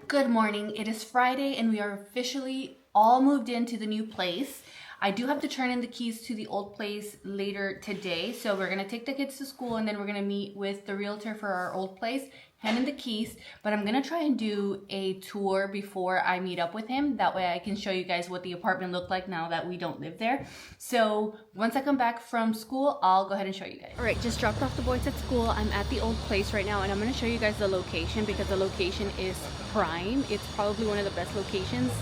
Good morning. It is Friday and we are officially all moved into the new place. I do have to turn in the keys to the old place later today. So we're going to take the kids to school and then we're going to meet with the realtor for our old place, hand in the keys. But I'm going to try and do a tour before I meet up with him. That way I can show you guys what the apartment looked like now that we don't live there. So once I come back from school, I'll go ahead and show you guys. All right, just dropped off the boys at school. I'm at the old place right now and I'm going to show you guys the location because the location is prime. It's probably one of the best locations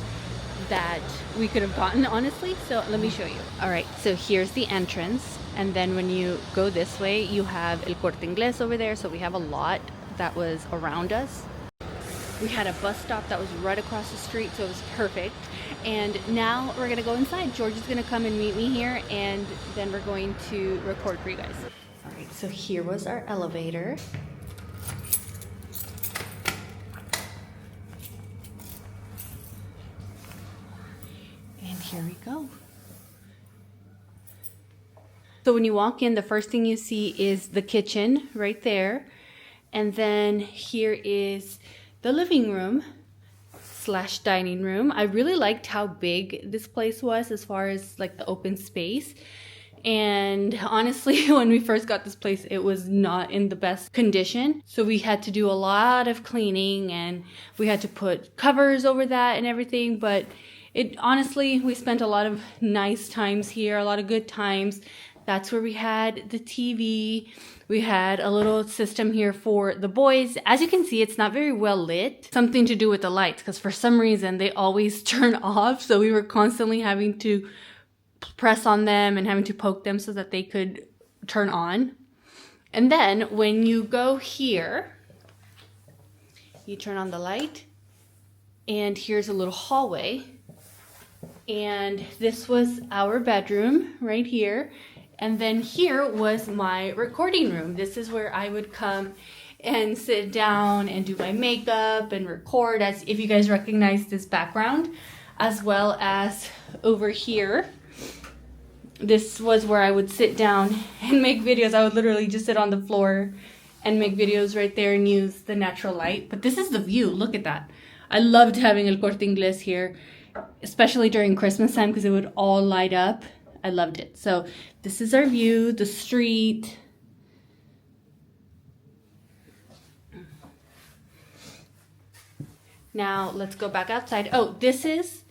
that we could have gotten, honestly. So let me show you. All right, so here's the entrance, and then when you go this way you have El Corte Inglés over there. So we have a lot that was around us. We had a bus stop that was right across the street, so it was perfect. And now we're gonna go inside. George is gonna come and meet me here, and then we're going to record for you guys. All right, so here was our elevator. Here we go. So when you walk in, the first thing you see is the kitchen right there. And then here is the living room / dining room. I really liked how big this place was as far as like the open space. And honestly, when we first got this place, it was not in the best condition. So we had to do a lot of cleaning and we had to put covers over that and everything. But honestly, we spent a lot of nice times here, a lot of good times. That's where we had the TV. We had a little system here for the boys. As you can see, it's not very well lit. Something to do with the lights, because for some reason they always turn off. So we were constantly having to press on them and having to poke them so that they could turn on. And then when you go here, you turn on the light, and here's a little hallway. And this was our bedroom right here. And then here was my recording room. This is where I would come and sit down and do my makeup and record, as if you guys recognize this background, as well as over here. This was where I would sit down and make videos. I would literally just sit on the floor and make videos right there and use the natural light. But this is the view. Look at that. I loved having El Corte Inglés here, especially during Christmas time, because it would all light up. I loved it. So this is our view, the street. Now let's go back outside. Oh, this is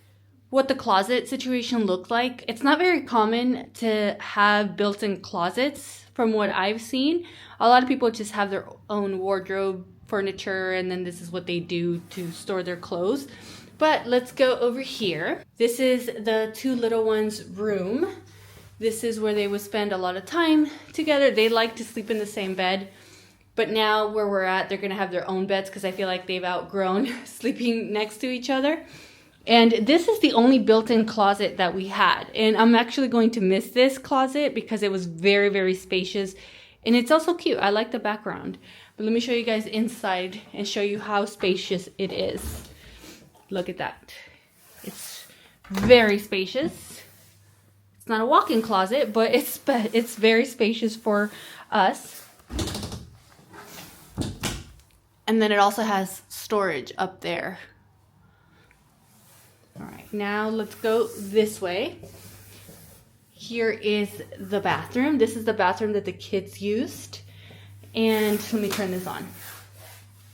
what the closet situation looked like. It's not very common to have built-in closets from what I've seen. A lot of people just have their own wardrobe, furniture, and then this is what they do to store their clothes. But let's go over here. This is the two little ones' room. This is where they would spend a lot of time together. They like to sleep in the same bed. But now where we're at, they're gonna have their own beds because I feel like they've outgrown sleeping next to each other. And this is the only built-in closet that we had. And I'm actually going to miss this closet because it was very, very spacious. And it's also cute. I like the background. But let me show you guys inside and show you how spacious it is. Look at that. It's very spacious. It's not a walk-in closet, but it's very spacious for us. And then it also has storage up there. All right, now let's go this way. Here is the bathroom. This is the bathroom that the kids used. And let me turn this on.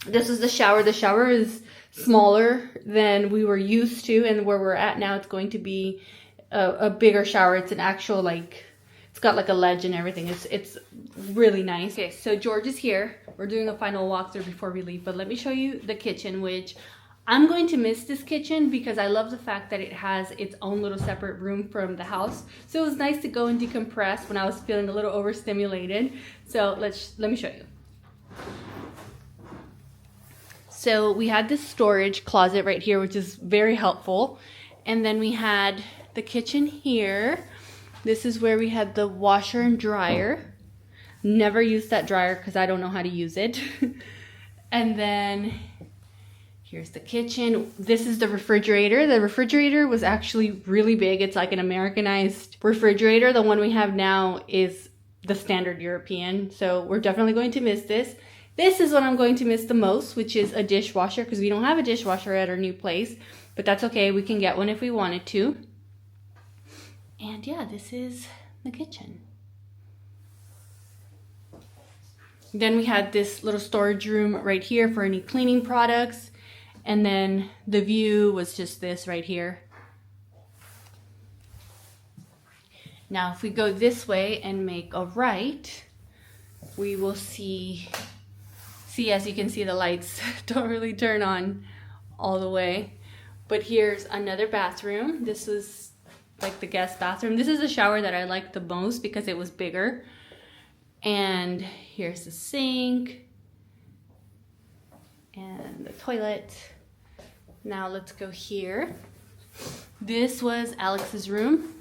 This is the shower. The shower is smaller than we were used to, and where we're at now, it's going to be a bigger shower. It's an actual, like, it's got like a ledge and everything. It's really nice. Okay, so George is here. We're doing a final walkthrough before we leave, but let me show you the kitchen, which I'm going to miss this kitchen because I love the fact that it has its own little separate room from the house. So it was nice to go and decompress when I was feeling a little overstimulated. So let me show you. So we had this storage closet right here, which is very helpful. And then we had the kitchen here. This is where we had the washer and dryer. Never used that dryer because I don't know how to use it. And then here's the kitchen. This is the refrigerator. The refrigerator was actually really big. It's like an Americanized refrigerator. The one we have now is the standard European. So we're definitely going to miss this. This is what I'm going to miss the most, which is a dishwasher, because we don't have a dishwasher at our new place, but that's okay. We can get one if we wanted to. And yeah, this is the kitchen. Then we had this little storage room right here for any cleaning products. And then the view was just this right here. Now, if we go this way and make a right, we will see, as you can see, the lights don't really turn on all the way. But here's another bathroom. This was like the guest bathroom. This is the shower that I liked the most because it was bigger. And here's the sink and the toilet. Now let's go here. This was Alex's room.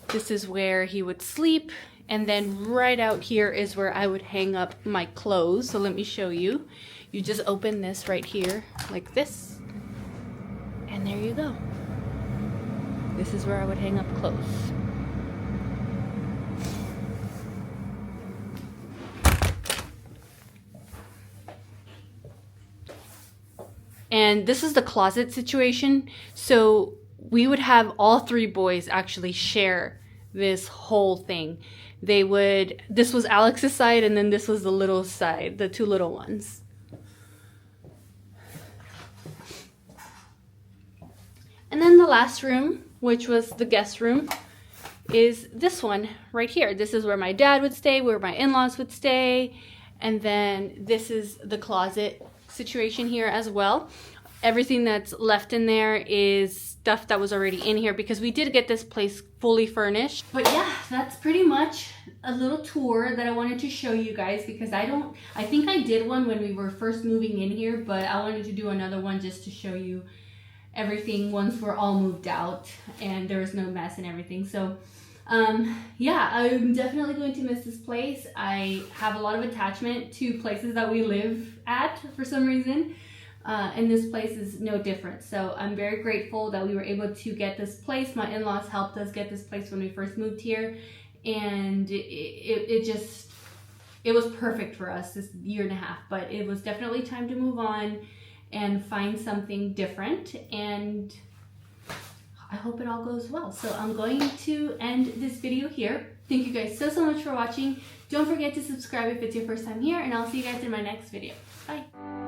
This is where he would sleep. And then right out here is where I would hang up my clothes. So let me show you. You just open this right here like this. And there you go. This is where I would hang up clothes. And this is the closet situation. So we would have all three boys actually share this whole thing. This was Alex's side, and then this was the little side, the two little ones. And then the last room, which was the guest room, is this one right here. This is where my dad would stay, where my in-laws would stay. And then this is the closet situation here as well. Everything that's left in there is stuff that was already in here because we did get this place fully furnished. But yeah, that's pretty much a little tour that I wanted to show you guys because I think I did one when we were first moving in here, but I wanted to do another one just to show you everything once we're all moved out and there was no mess and everything. So yeah, I'm definitely going to miss this place. I have a lot of attachment to places that we live at for some reason, and this place is no different. So I'm very grateful that we were able to get this place. My in-laws helped us get this place when we first moved here, and it was perfect for us this year and a half. But it was definitely time to move on and find something different, and I hope it all goes well. So I'm going to end this video here. Thank you guys so much for watching. Don't forget to subscribe if it's your first time here, and I'll see you guys in my next video. Bye.